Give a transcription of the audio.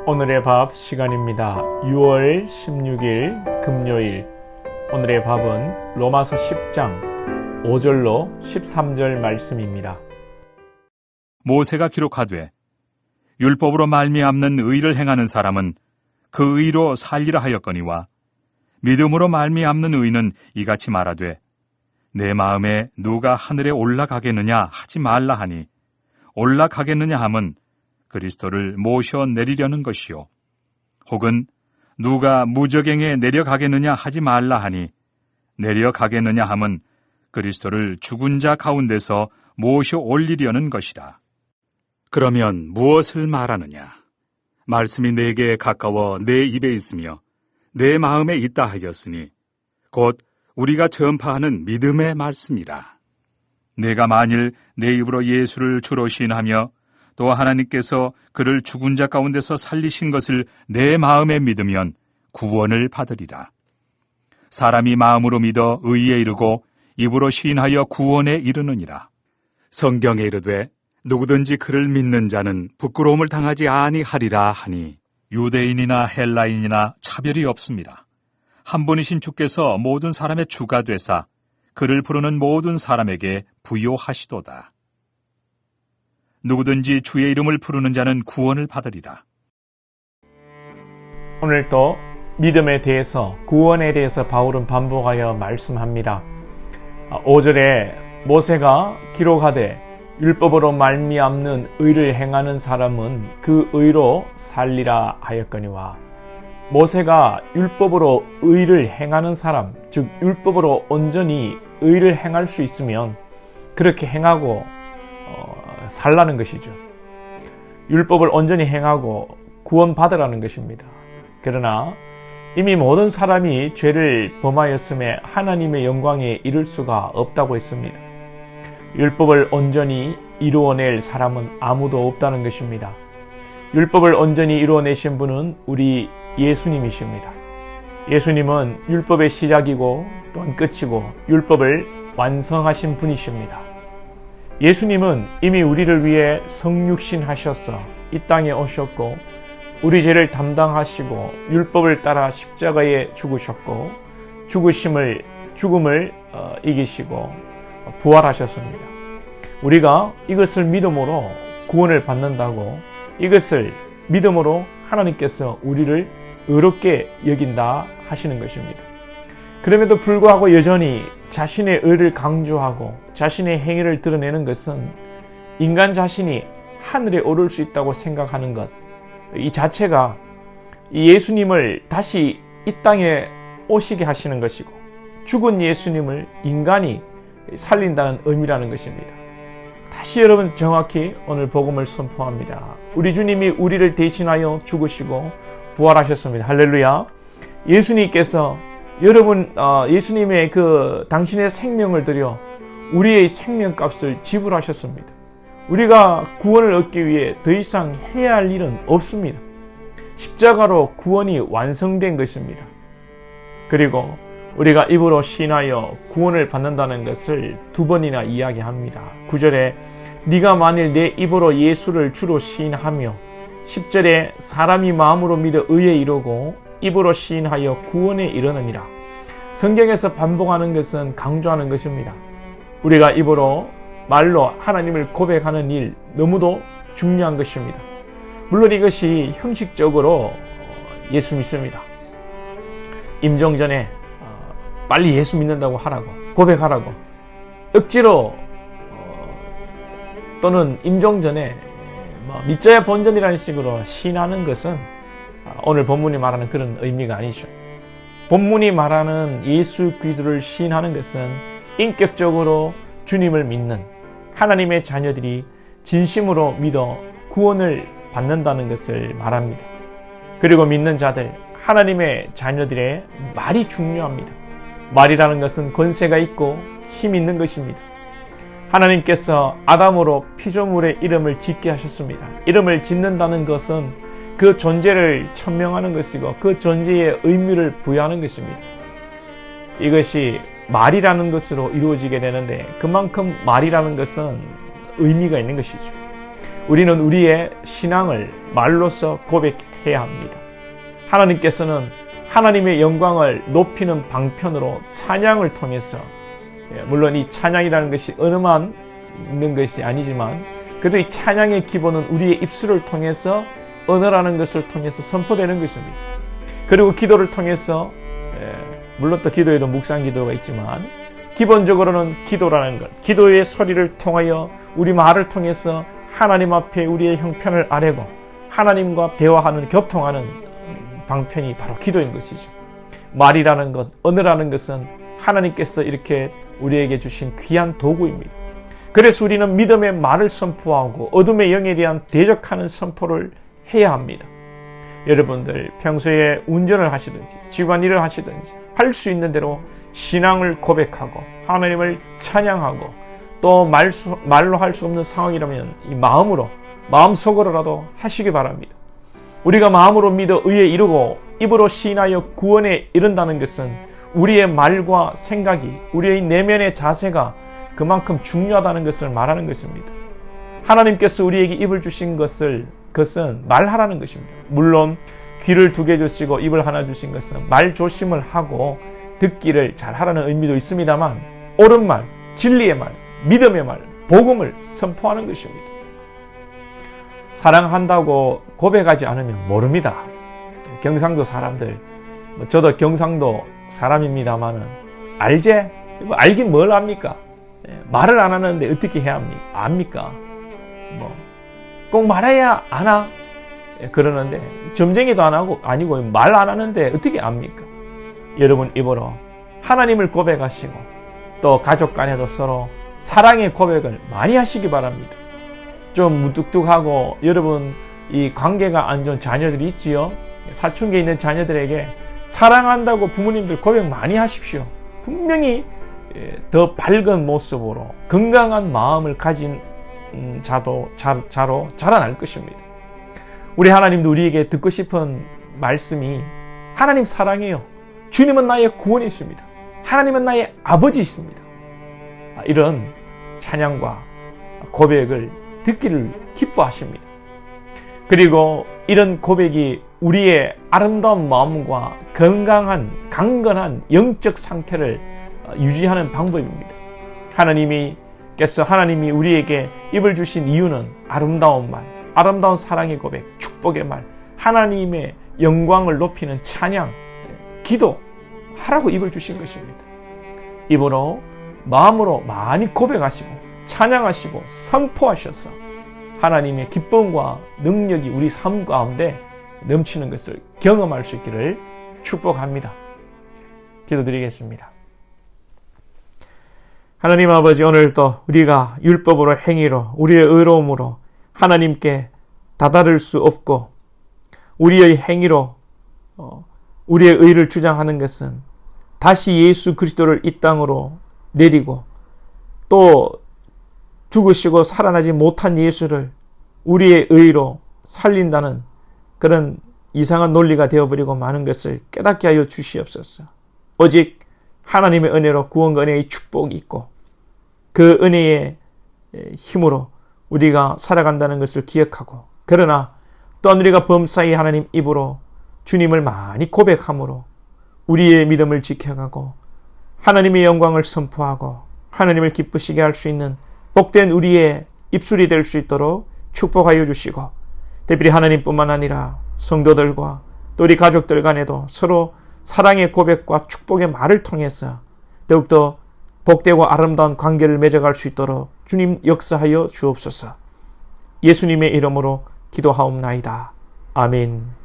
오늘의 밥 시간입니다. 6월 16일 금요일. 오늘의 밥은 로마서 10장 5절로 13절 말씀입니다. 모세가 기록하되 율법으로 말미암는 의를 행하는 사람은 그 의로 살리라 하였거니와 믿음으로 말미암는 의는 이같이 말하되 내 마음에 누가 하늘에 올라가겠느냐 하지 말라 하니 올라가겠느냐 함은 그리스도를 모셔 내리려는 것이요 혹은 누가 무저갱에 내려가겠느냐 하지 말라 하니 내려가겠느냐 함은 그리스도를 죽은 자 가운데서 모셔 올리려는 것이라. 그러면 무엇을 말하느냐? 말씀이 내게 가까워 내 입에 있으며 내 마음에 있다 하였으니 곧 우리가 전파하는 믿음의 말씀이라. 내가 만일 내 입으로 예수를 주로 시인하며 또 하나님께서 그를 죽은 자 가운데서 살리신 것을 내 마음에 믿으면 구원을 받으리라. 사람이 마음으로 믿어 의에 이르고 입으로 시인하여 구원에 이르느니라. 성경에 이르되 누구든지 그를 믿는 자는 부끄러움을 당하지 아니하리라 하니 유대인이나 헬라인이나 차별이 없습니다. 한 분이신 주께서 모든 사람의 주가 되사 그를 부르는 모든 사람에게 부요하시도다. 누구든지 주의 이름을 부르는 자는 구원을 받으리라. 오늘 또 믿음에 대해서, 구원에 대해서 바울은 반복하여 말씀합니다. 5절에 모세가 기록하되 율법으로 말미암는 의를 행하는 사람은 그 의로 살리라 하였거니와, 모세가 율법으로 의를 행하는 사람, 즉 율법으로 온전히 의를 행할 수 있으면 그렇게 행하고 살라는 것이죠. 율법을 온전히 행하고 구원받으라는 것입니다. 그러나 이미 모든 사람이 죄를 범하였음에 하나님의 영광에 이를 수가 없다고 했습니다. 율법을 온전히 이루어낼 사람은 아무도 없다는 것입니다. 율법을 온전히 이루어내신 분은 우리 예수님이십니다. 예수님은 율법의 시작이고 또한 끝이고 율법을 완성하신 분이십니다. 예수님은 이미 우리를 위해 성육신 하셔서 이 땅에 오셨고 우리 죄를 담당하시고 율법을 따라 십자가에 죽으셨고 죽음을 이기시고 부활하셨습니다. 우리가 이것을 믿음으로 구원을 받는다고, 이것을 믿음으로 하나님께서 우리를 의롭게 여긴다 하시는 것입니다. 그럼에도 불구하고 여전히 자신의 의를 강조하고 자신의 행위를 드러내는 것은 인간 자신이 하늘에 오를 수 있다고 생각하는 것, 이 자체가 예수님을 다시 이 땅에 오시게 하시는 것이고 죽은 예수님을 인간이 살린다는 의미라는 것입니다. 다시 여러분 정확히 오늘 복음을 선포합니다. 우리 주님이 우리를 대신하여 죽으시고 부활하셨습니다. 할렐루야. 예수님께서 예수님의 당신의 생명을 들여 우리의 생명값을 지불하셨습니다. 우리가 구원을 얻기 위해 더 이상 해야 할 일은 없습니다. 십자가로 구원이 완성된 것입니다. 그리고 우리가 입으로 시인하여 구원을 받는다는 것을 2번이나 이야기합니다. 9절에 네가 만일 내 입으로 예수를 주로 시인하며, 10절에 사람이 마음으로 믿어 의에 이르고 입으로 시인하여 구원에 이르느니라. 성경에서 반복하는 것은 강조하는 것입니다. 우리가 입으로 말로 하나님을 고백하는 일, 너무도 중요한 것입니다. 물론 이것이 형식적으로 예수 믿습니다. 임종 전에 빨리 예수 믿는다고 하라고, 고백하라고, 억지로 또는 임종 전에 믿져야 본전이라는 식으로 시인하는 것은 오늘 본문이 말하는 그런 의미가 아니죠. 본문이 말하는 예수 그리스도를 시인하는 것은 인격적으로 주님을 믿는 하나님의 자녀들이 진심으로 믿어 구원을 받는다는 것을 말합니다. 그리고 믿는 자들, 하나님의 자녀들의 말이 중요합니다. 말이라는 것은 권세가 있고 힘이 있는 것입니다. 하나님께서 아담으로 피조물의 이름을 짓게 하셨습니다. 이름을 짓는다는 것은 그 존재를 천명하는 것이고 그 존재의 의미를 부여하는 것입니다. 이것이 말이라는 것으로 이루어지게 되는데 그만큼 말이라는 것은 의미가 있는 것이죠. 우리는 우리의 신앙을 말로서 고백해야 합니다. 하나님께서는 하나님의 영광을 높이는 방편으로 찬양을 통해서, 물론 이 찬양이라는 것이 언어만 있는 것이 아니지만 그래도 이 찬양의 기본은 우리의 입술을 통해서, 언어라는 것을 통해서 선포되는 것입니다. 그리고 기도를 통해서, 물론 또 기도에도 묵상 기도가 있지만 기본적으로는 기도라는 것, 기도의 소리를 통하여 우리 말을 통해서 하나님 앞에 우리의 형편을 아뢰고 하나님과 대화하는, 교통하는 방편이 바로 기도인 것이죠. 말이라는 것, 언어라는 것은 하나님께서 이렇게 우리에게 주신 귀한 도구입니다. 그래서 우리는 믿음의 말을 선포하고 어둠의 영에 대한 대적하는 선포를 해야 합니다. 여러분들 평소에 운전을 하시든지 집안일을 하시든지 할 수 있는 대로 신앙을 고백하고 하나님을 찬양하고 또 말로 할 수 없는 상황이라면 이 마음속으로라도 하시기 바랍니다. 우리가 마음으로 믿어 의에 이르고 입으로 시인하여 구원에 이른다는 것은 우리의 말과 생각이, 우리의 내면의 자세가 그만큼 중요하다는 것을 말하는 것입니다. 하나님께서 우리에게 입을 주신 그것은 말하라는 것입니다. 물론 귀를 2개 주시고 입을 하나 주신 것은 말 조심을 하고 듣기를 잘 하라는 의미도 있습니다만, 옳은 말, 진리의 말, 믿음의 말, 복음을 선포하는 것입니다. 사랑한다고 고백하지 않으면 모릅니다. 경상도 사람들, 저도 경상도 사람입니다만은 알긴 뭘 압니까? 말을 안 하는데 어떻게 해야 압니까? 꼭 말해야 아나? 그러는데 점쟁이도 아니고 말 안 하는데 어떻게 압니까? 여러분 입으로 하나님을 고백하시고 또 가족 간에도 서로 사랑의 고백을 많이 하시기 바랍니다. 좀 무뚝뚝하고 여러분 이 관계가 안 좋은 자녀들이 있지요. 사춘기에 있는 자녀들에게 사랑한다고 부모님들 고백 많이 하십시오. 분명히 더 밝은 모습으로 건강한 마음을 가진 자로 자라날 것입니다. 우리 하나님도 우리에게 듣고 싶은 말씀이 하나님 사랑해요. 주님은 나의 구원이십니다. 하나님은 나의 아버지이십니다. 이런 찬양과 고백을 듣기를 기뻐하십니다. 그리고 이런 고백이 우리의 아름다운 마음과 건강한 강건한 영적 상태를 유지하는 방법입니다. 하나님이 우리에게 입을 주신 이유는 아름다운 말, 아름다운 사랑의 고백, 축복의 말, 하나님의 영광을 높이는 찬양, 기도 하라고 입을 주신 것입니다. 입으로 마음으로 많이 고백하시고 찬양하시고 선포하셔서 하나님의 기쁨과 능력이 우리 삶 가운데 넘치는 것을 경험할 수 있기를 축복합니다. 기도드리겠습니다. 하나님 아버지, 오늘도 우리가 율법으로 행위로 우리의 의로움으로 하나님께 다다를 수 없고 우리의 행위로 우리의 의를 주장하는 것은 다시 예수 그리스도를 이 땅으로 내리고 또 죽으시고 살아나지 못한 예수를 우리의 의로 살린다는 그런 이상한 논리가 되어버리고 많은 것을 깨닫게 하여 주시옵소서. 오직 하나님의 은혜로 구원과 은혜의 축복이 있고 그 은혜의 힘으로 우리가 살아간다는 것을 기억하고, 그러나 또한 우리가 범사이 하나님 입으로 주님을 많이 고백함으로 우리의 믿음을 지켜가고 하나님의 영광을 선포하고 하나님을 기쁘시게 할 수 있는 복된 우리의 입술이 될 수 있도록 축복하여 주시고, 특별히 하나님뿐만 아니라 성도들과 또 우리 가족들 간에도 서로 사랑의 고백과 축복의 말을 통해서 더욱더 복되고 아름다운 관계를 맺어갈 수 있도록 주님 역사하여 주옵소서. 예수님의 이름으로 기도하옵나이다. 아멘.